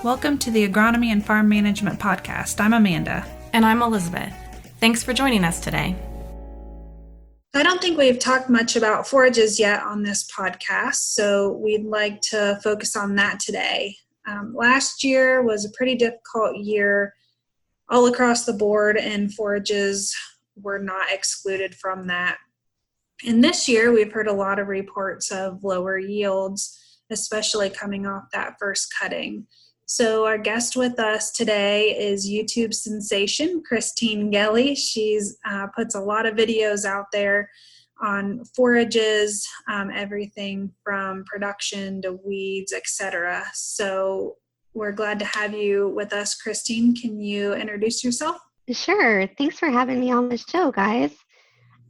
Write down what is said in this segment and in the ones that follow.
Welcome to the Agronomy and Farm Management Podcast. I'm Amanda. And I'm Elizabeth. Thanks for joining us today. I don't think we've talked much about forages yet on this podcast, so we'd like to focus on that today. Last year was a pretty difficult year all across the board, and forages were not excluded from that. And this year, we've heard a lot of reports of lower yields, especially coming off that first cutting. So our guest with us today is YouTube sensation, Christine Gelly. She's puts a lot of videos out there on forages, everything from production to weeds, etc. So we're glad to have you with us, Christine. Can you introduce yourself? Sure. Thanks for having me on the show, guys.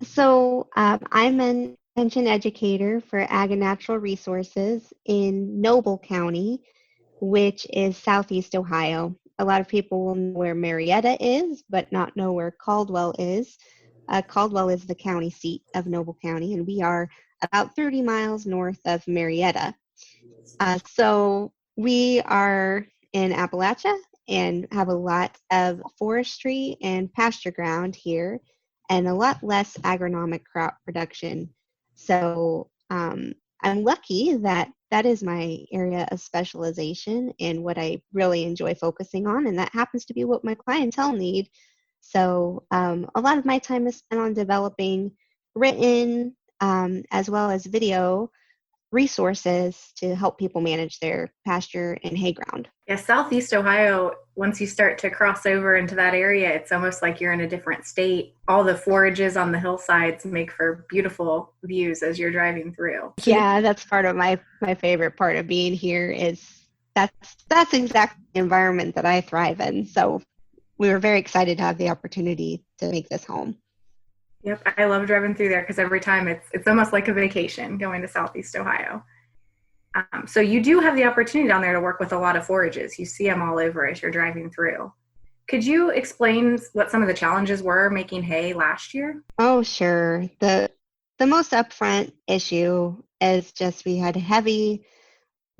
So I'm an extension educator for Ag and Natural Resources in Noble County, which is southeast Ohio. A lot of people will know where Marietta is, but not know where Caldwell is. Caldwell is the county seat of Noble County, and we are about 30 miles north of Marietta. So we are in Appalachia and have a lot of forestry and pasture ground here, and a lot less agronomic crop production. So I'm lucky that that is my area of specialization and what I really enjoy focusing on, and that happens to be what my clientele need. So a lot of my time is spent on developing written as well as video resources to help people manage their pasture and hay ground. Yeah, Southeast Ohio, once you start to cross over into that area, it's almost like you're in a different state. All the forages on the hillsides make for beautiful views as you're driving through. Yeah, that's part of my favorite part of being here is that's exactly the environment that I thrive in. So we were very excited to have the opportunity to make this home. Yep, I love driving through there because every time it's almost like a vacation going to Southeast Ohio. So you do have the opportunity down there to work with a lot of forages. You see them all over as you're driving through. Could you explain what some of the challenges were making hay last year? Oh, sure. The most upfront issue is just we had heavy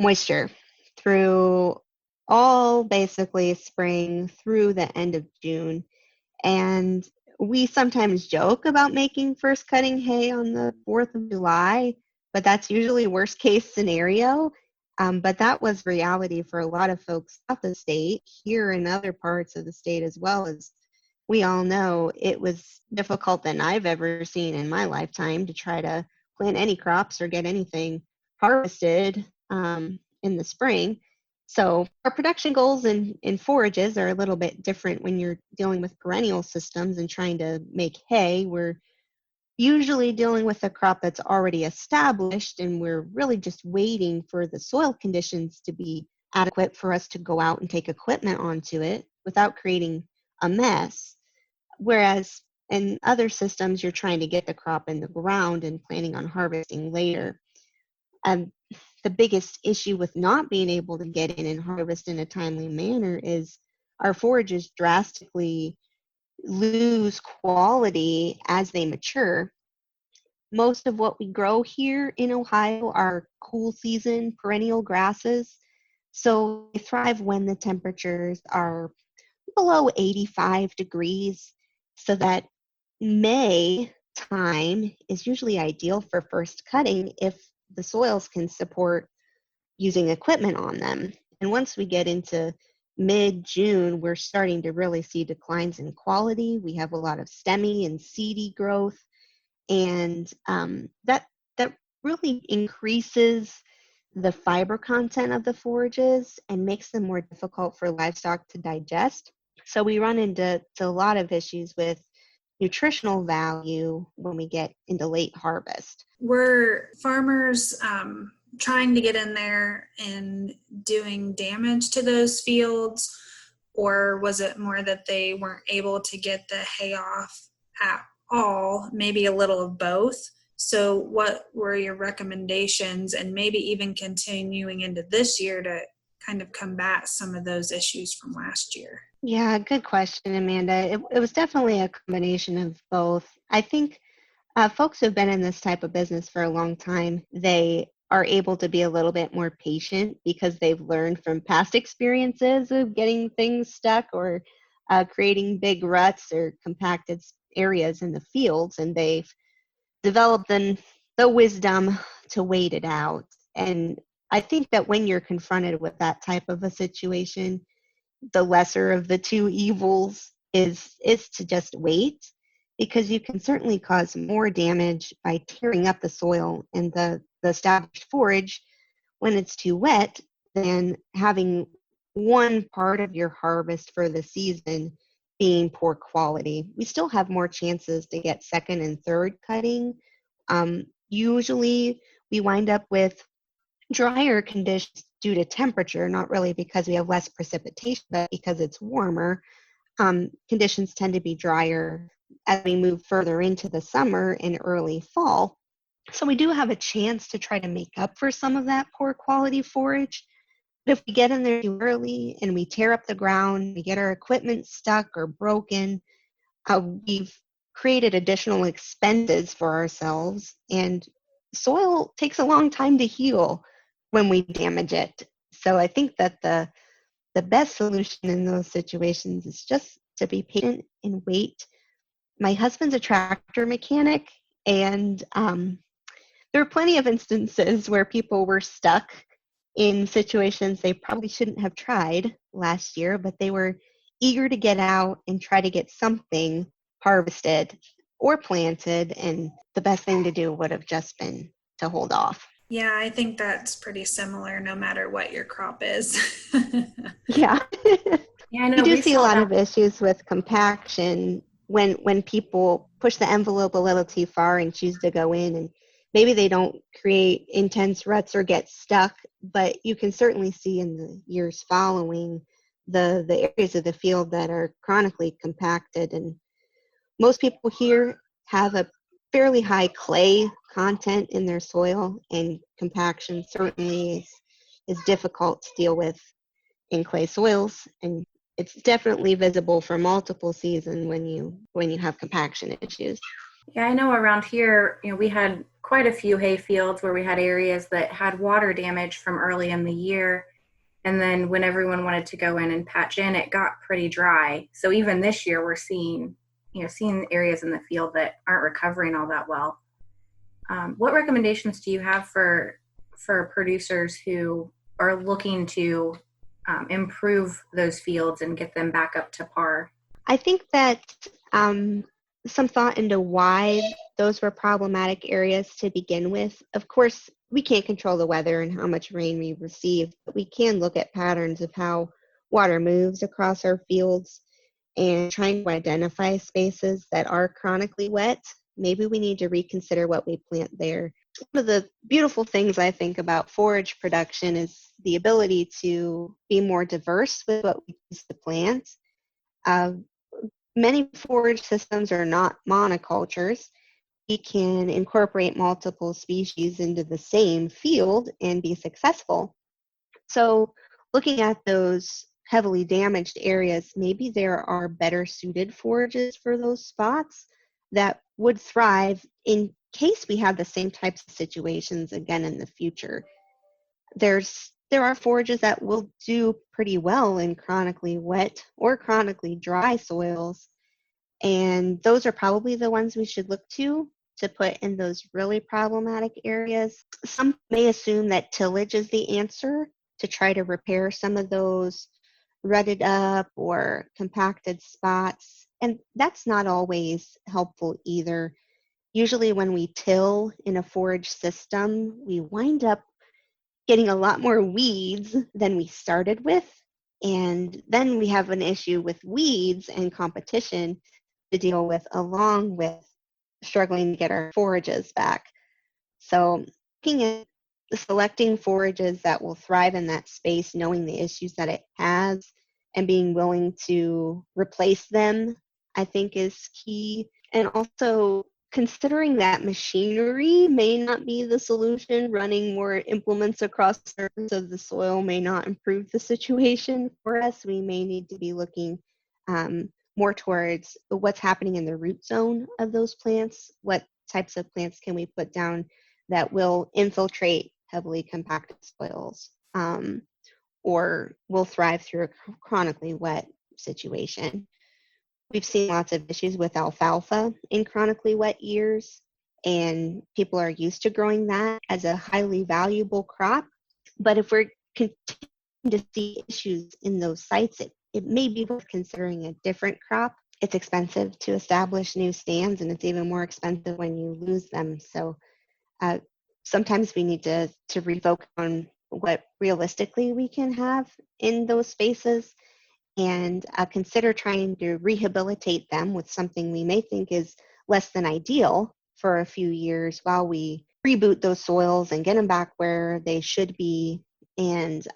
moisture through all basically spring through the end of June. And we sometimes joke about making first cutting hay on the 4th of July, but that's usually worst case scenario. But that was reality for a lot of folks out the state, here in other parts of the state as well. As we all know, it was difficult than I've ever seen in my lifetime to try to plant any crops or get anything harvested in the spring. So our production goals in forages are a little bit different when you're dealing with perennial systems and trying to make hay. We're usually dealing with a crop that's already established, and we're really just waiting for the soil conditions to be adequate for us to go out and take equipment onto it without creating a mess. Whereas in other systems, you're trying to get the crop in the ground and planning on harvesting later. The biggest issue with not being able to get in and harvest in a timely manner is our forages drastically lose quality as they mature. Most of what we grow here in Ohio are cool season perennial grasses, so they thrive when the temperatures are below 85 degrees, so that May time is usually ideal for first cutting if the soils can support using equipment on them. And once we get into mid-June, we're starting to really see declines in quality. We have a lot of stemmy and seedy growth, and that really increases the fiber content of the forages and makes them more difficult for livestock to digest. So we run into a lot of issues with nutritional value when we get into late harvest. Were farmers trying to get in there and doing damage to those fields, or was it more that they weren't able to get the hay off at all, maybe a little of both? So what were your recommendations, and maybe even continuing into this year, to kind of combat some of those issues from last year? Yeah, good question, Amanda. It was definitely a combination of both. I think folks who've been in this type of business for a long time, they are able to be a little bit more patient because they've learned from past experiences of getting things stuck or creating big ruts or compacted areas in the fields, and they've developed the wisdom to wait it out. And I think that when you're confronted with that type of a situation, the lesser of the two evils is to just wait, because you can certainly cause more damage by tearing up the soil and the established forage when it's too wet than having one part of your harvest for the season being poor quality. We still have more chances to get second and third cutting. Usually we wind up with drier conditions due to temperature, not really because we have less precipitation, but because it's warmer. Conditions tend to be drier as we move further into the summer and early fall. So we do have a chance to try to make up for some of that poor quality forage. But if we get in there too early and we tear up the ground, we get our equipment stuck or broken, we've created additional expenses for ourselves, and soil takes a long time to heal when we damage it. So I think that the best solution in those situations is just to be patient and wait. My husband's a tractor mechanic, and there are plenty of instances where people were stuck in situations they probably shouldn't have tried last year, but they were eager to get out and try to get something harvested or planted, and the best thing to do would have just been to hold off. Yeah, I think that's pretty similar no matter what your crop is. Yeah. Yeah, I You know do we see a saw lot that. of issues with compaction when people push the envelope a little too far and choose to go in, and maybe they don't create intense ruts or get stuck, but you can certainly see in the years following the areas of the field that are chronically compacted. And most people here have a fairly high clay content in their soil, and compaction certainly is difficult to deal with in clay soils, and it's definitely visible for multiple seasons when you have compaction issues. Yeah, I know around here, we had quite a few hay fields where we had areas that had water damage from early in the year. And then when everyone wanted to go in and patch in, it got pretty dry. So even this year, we're seeing areas in the field that aren't recovering all that well. What recommendations do you have for producers who are looking to improve those fields and get them back up to par? I think that some thought into why those were problematic areas to begin with. Of course, we can't control the weather and how much rain we receive, but we can look at patterns of how water moves across our fields and trying to identify spaces that are chronically wet. Maybe we need to reconsider what we plant there. One of the beautiful things I think about forage production is the ability to be more diverse with what we choose to plant. Uh, Many forage systems are not monocultures. We can incorporate multiple species into the same field and be successful. So, looking at those heavily damaged areas, maybe there are better suited forages for those spots that would thrive in case we have the same types of situations again in the future. There are forages that will do pretty well in chronically wet or chronically dry soils, and those are probably the ones we should look to put in those really problematic areas. Some may assume that tillage is the answer to try to repair some of those rutted up or compacted spots. And that's not always helpful either. Usually, when we till in a forage system, we wind up getting a lot more weeds than we started with. And then we have an issue with weeds and competition to deal with, along with struggling to get our forages back. So, looking at selecting forages that will thrive in that space, knowing the issues that it has, and being willing to replace them, I think is key. And also considering that machinery may not be the solution, running more implements across the surface of the soil may not improve the situation for us. We may need to be looking more towards what's happening in the root zone of those plants. What types of plants can we put down that will infiltrate heavily compacted soils, or will thrive through a chronically wet situation. We've seen lots of issues with alfalfa in chronically wet years, and people are used to growing that as a highly valuable crop. But if we're continuing to see issues in those sites, it may be worth considering a different crop. It's expensive to establish new stands, and it's even more expensive when you lose them. So uh, sometimes we need to refocus on what realistically we can have in those spaces, and consider trying to rehabilitate them with something we may think is less than ideal for a few years while we reboot those soils and get them back where they should be, and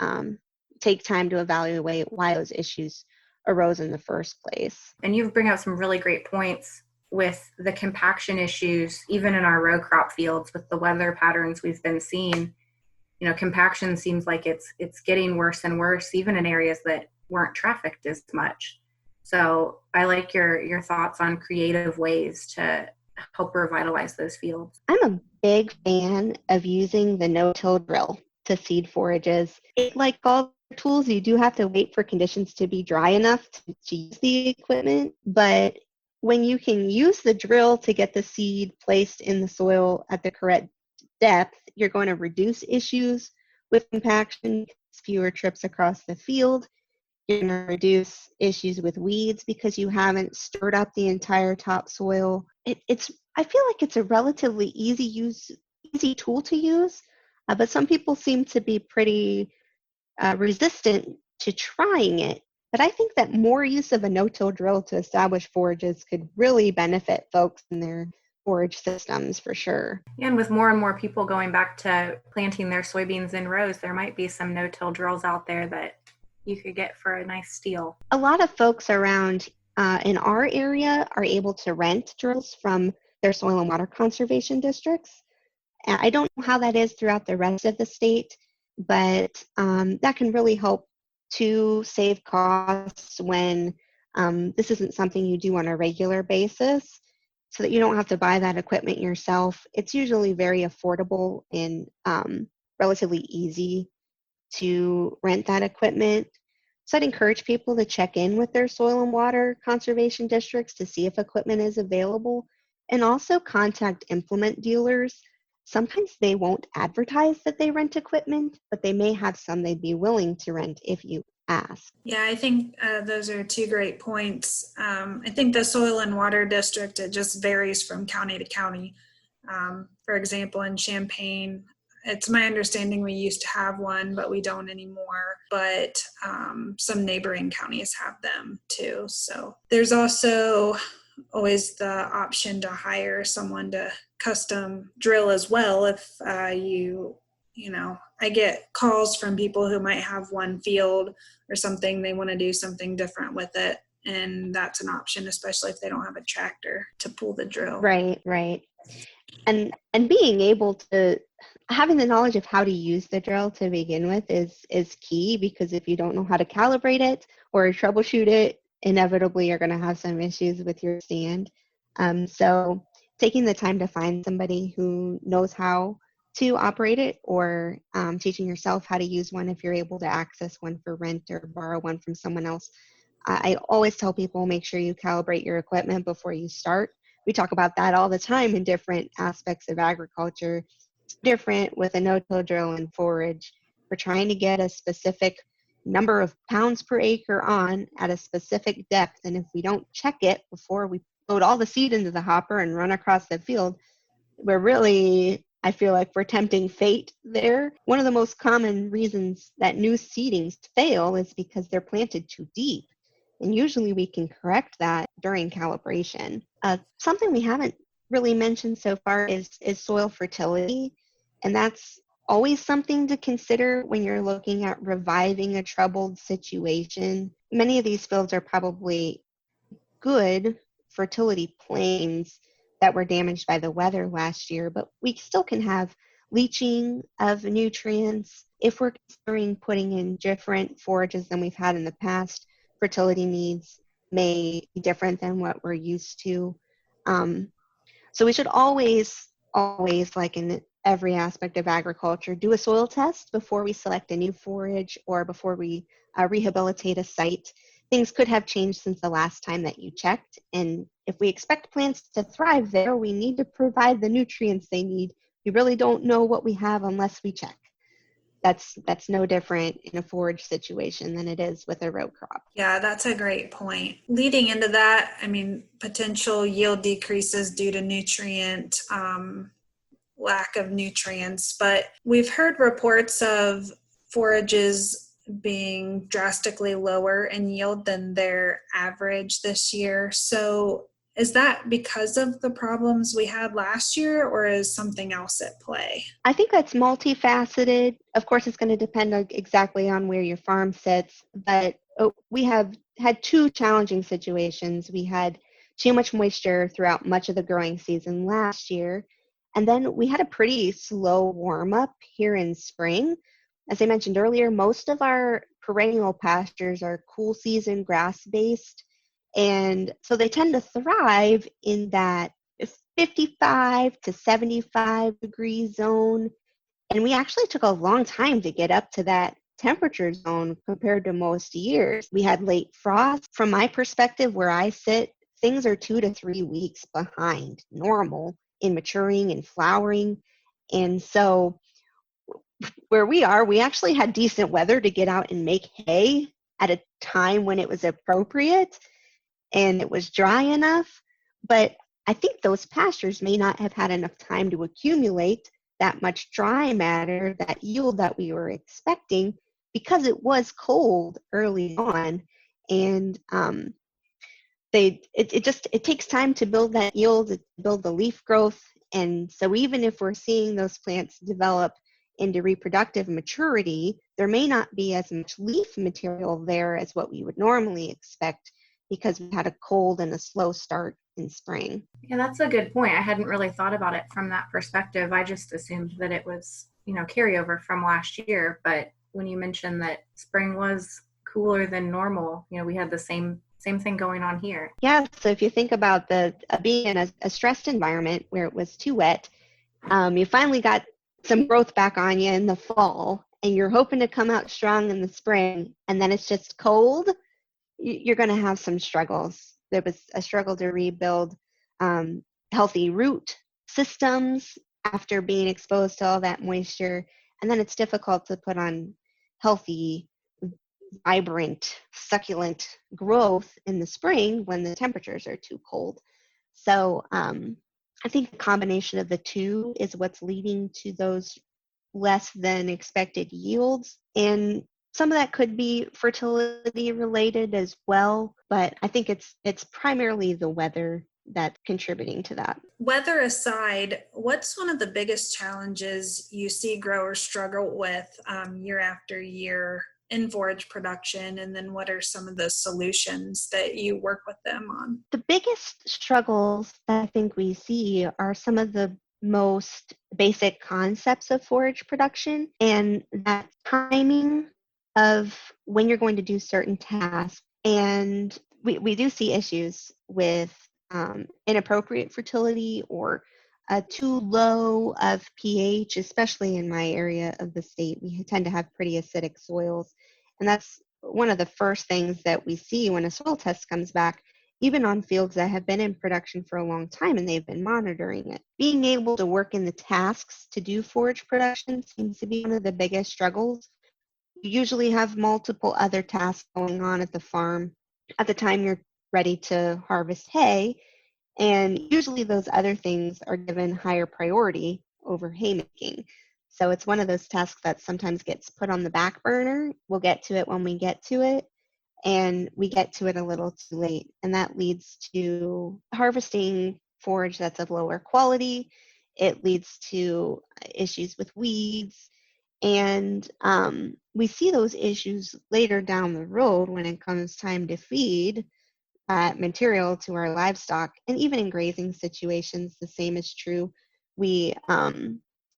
take time to evaluate why those issues arose in the first place. And you bring up some really great points with the compaction issues, even in our row crop fields with the weather patterns we've been seeing. You know, compaction seems like it's getting worse and worse, even in areas that weren't trafficked as much. So I like your thoughts on creative ways to help revitalize those fields. I'm a big fan of using the no-till drill to seed forages. Like all tools, you do have to wait for conditions to be dry enough to use the equipment, but when you can use the drill to get the seed placed in the soil at the correct depth, you're going to reduce issues with compaction, fewer trips across the field. You're going to reduce issues with weeds because you haven't stirred up the entire topsoil. I feel like it's a relatively easy tool to use, but some people seem to be pretty resistant to trying it. But I think that more use of a no-till drill to establish forages could really benefit folks in their forage systems for sure. And with more and more people going back to planting their soybeans in rows, there might be some no-till drills out there that you could get for a nice steal. A lot of folks around in our area are able to rent drills from their soil and water conservation districts. And I don't know how that is throughout the rest of the state, but that can really help to save costs when this isn't something you do on a regular basis, so that you don't have to buy that equipment yourself. It's usually very affordable and relatively easy to rent that equipment. So I'd encourage people to check in with their soil and water conservation districts to see if equipment is available, and also contact implement dealers. Sometimes they won't advertise that they rent equipment, but they may have some they'd be willing to rent if you ask. Yeah, I think those are two great points. I think the soil and water district, it just varies from county to county. For example, in Champaign, it's my understanding we used to have one, but we don't anymore. But some neighboring counties have them too. So there's also always the option to hire someone to custom drill as well. If I get calls from people who might have one field or something, they want to do something different with it. And that's an option, especially if they don't have a tractor to pull the drill. Right. And being able to having the knowledge of how to use the drill to begin with is key, because if you don't know how to calibrate it or troubleshoot it, inevitably you're going to have some issues with your stand. So taking the time to find somebody who knows how to operate it, or teaching yourself how to use one if you're able to access one for rent or borrow one from someone else. I always tell people, make sure you calibrate your equipment before you start. We talk about that all the time in different aspects of agriculture. It's different with a no-till drill and forage. We're trying to get a specific number of pounds per acre on at a specific depth, and if we don't check it before we load all the seed into the hopper and run across the field, I feel like we're tempting fate there. One of the most common reasons that new seedings fail is because they're planted too deep. And usually we can correct that during calibration. Something we haven't really mentioned so far is soil fertility. And that's always something to consider when you're looking at reviving a troubled situation. Many of these fields are probably good fertility plains that were damaged by the weather last year, but we still can have leaching of nutrients. If we're considering putting in different forages than we've had in the past, fertility needs may be different than what we're used to. So we should always, like in every aspect of agriculture, do a soil test before we select a new forage or before we rehabilitate a site. Things could have changed since the last time that you checked. And if we expect plants to thrive there, we need to provide the nutrients they need. We really don't know what we have unless we check. That's no different in a forage situation than it is with a row crop. Yeah, that's a great point. Leading into that, I mean, potential yield decreases due to nutrient lack of nutrients, but we've heard reports of forages being drastically lower in yield than their average this year. So is that because of the problems we had last year, or is something else at play? I think that's multifaceted. Of course, it's going to depend exactly on where your farm sits, but we have had two challenging situations. We had too much moisture throughout much of the growing season last year, and then we had a pretty slow warm up here in spring. As I mentioned earlier, most of our perennial pastures are cool season grass based, and so they tend to thrive in that 55 to 75 degree zone. And we actually took a long time to get up to that temperature zone compared to most years. We had late frost. From my perspective, where I sit, things are 2 to 3 weeks behind normal in maturing and flowering. And so where we are, we actually had decent weather to get out and make hay at a time when it was appropriate and it was dry enough. But I think those pastures may not have had enough time to accumulate that much dry matter, that yield that we were expecting, because it was cold early on. And it takes time to build that yield, to build the leaf growth. And so even if we're seeing those plants develop into reproductive maturity, there may not be as much leaf material there as what we would normally expect because we had a cold and a slow start in spring. Yeah, that's a good point. I hadn't really thought about it from that perspective. I just assumed that it was, carryover from last year. But when you mentioned that spring was cooler than normal, we had the same thing going on here. Yeah, so if you think about the being in a stressed environment where it was too wet, you finally got some growth back on you in the fall, and you're hoping to come out strong in the spring, and then it's just cold, you're going to have some struggles. There was a struggle to rebuild healthy root systems after being exposed to all that moisture, and then it's difficult to put on healthy, vibrant, succulent growth in the spring when the temperatures are too cold. So I think a combination of the two is what's leading to those less than expected yields. And some of that could be fertility related as well, but I think it's primarily the weather that's contributing to that. Weather aside, what's one of the biggest challenges you see growers struggle with year after year in forage production? And then what are some of the solutions that you work with them on? The biggest struggles that I think we see are some of the most basic concepts of forage production and that timing of when you're going to do certain tasks. And we do see issues with inappropriate fertility or too low of pH, especially in my area of the state. We tend to have pretty acidic soils. And that's one of the first things that we see when a soil test comes back, even on fields that have been in production for a long time and they've been monitoring it. Being able to work in the tasks to do forage production seems to be one of the biggest struggles. You usually have multiple other tasks going on at the farm at the time you're ready to harvest hay, and usually those other things are given higher priority over haymaking. So it's one of those tasks that sometimes gets put on the back burner. We'll get to it when we get to it, and we get to it a little too late. And that leads to harvesting forage that's of lower quality. It leads to issues with weeds. And we see those issues later down the road when it comes time to feed material to our livestock. And even in grazing situations, the same is true. We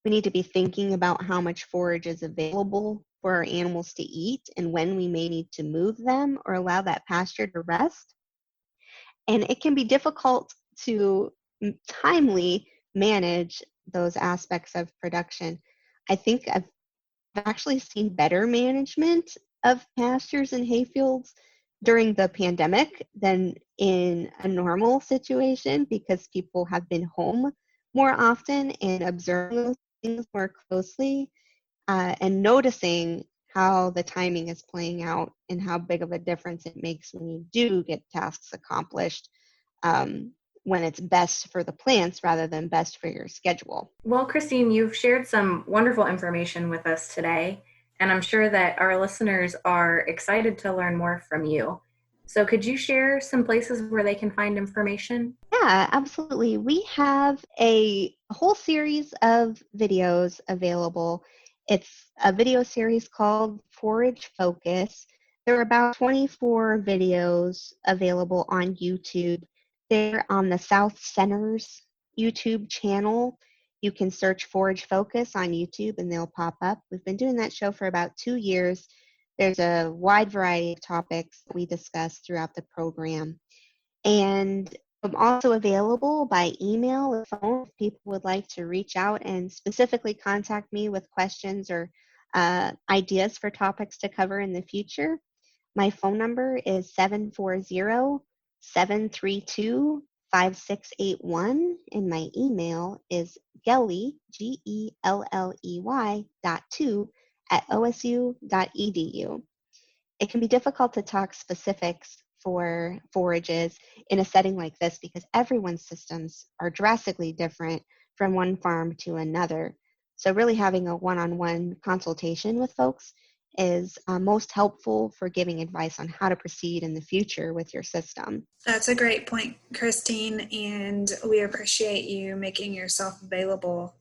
need to be thinking about how much forage is available for our animals to eat and when we may need to move them or allow that pasture to rest. And it can be difficult to timely manage those aspects of production. I think I've actually seen better management of pastures and hayfields during the pandemic than in a normal situation because people have been home more often and observing those things more closely, and noticing how the timing is playing out and how big of a difference it makes when you do get tasks accomplished, um, when it's best for the plants rather than best for your schedule. Well, Christine, you've shared some wonderful information with us today, and I'm sure that our listeners are excited to learn more from you. So could you share some places where they can find information? Yeah, absolutely. We have a whole series of videos available. It's a video series called Forage Focus. There are about 24 videos available on YouTube. They're on the South Center's YouTube channel. You can search Forage Focus on YouTube and they'll pop up. We've been doing that show for about 2 years. There's a wide variety of topics that we discuss throughout the program. And I'm also available by email or phone if people would like to reach out and specifically contact me with questions or ideas for topics to cover in the future. My phone number is 740-732-5681, and my email is Gelley, Gelley .2@osu.edu. It can be difficult to talk specifics for forages in a setting like this because everyone's systems are drastically different from one farm to another. So really having a one-on-one consultation with folks is most helpful for giving advice on how to proceed in the future with your system. That's a great point, Christine, and we appreciate you making yourself available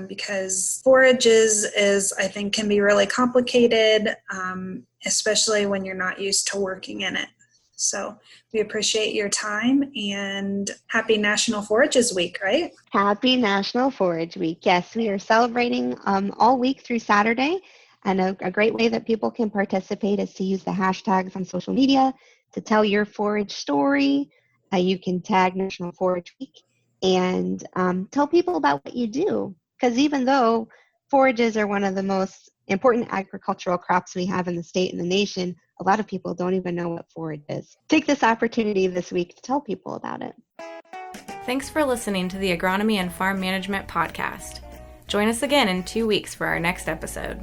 because forages I think, can be really complicated, especially when you're not used to working in it. So we appreciate your time, and happy National Forages Week, right? Happy National Forage Week. Yes, we are celebrating all week through Saturday. And a great way that people can participate is to use the hashtags on social media to tell your forage story. You can tag National Forage Week and tell people about what you do. Because even though forages are one of the most important agricultural crops we have in the state and the nation, a lot of people don't even know what forage is. Take this opportunity this week to tell people about it. Thanks for listening to the Agronomy and Farm Management Podcast. Join us again in 2 weeks for our next episode.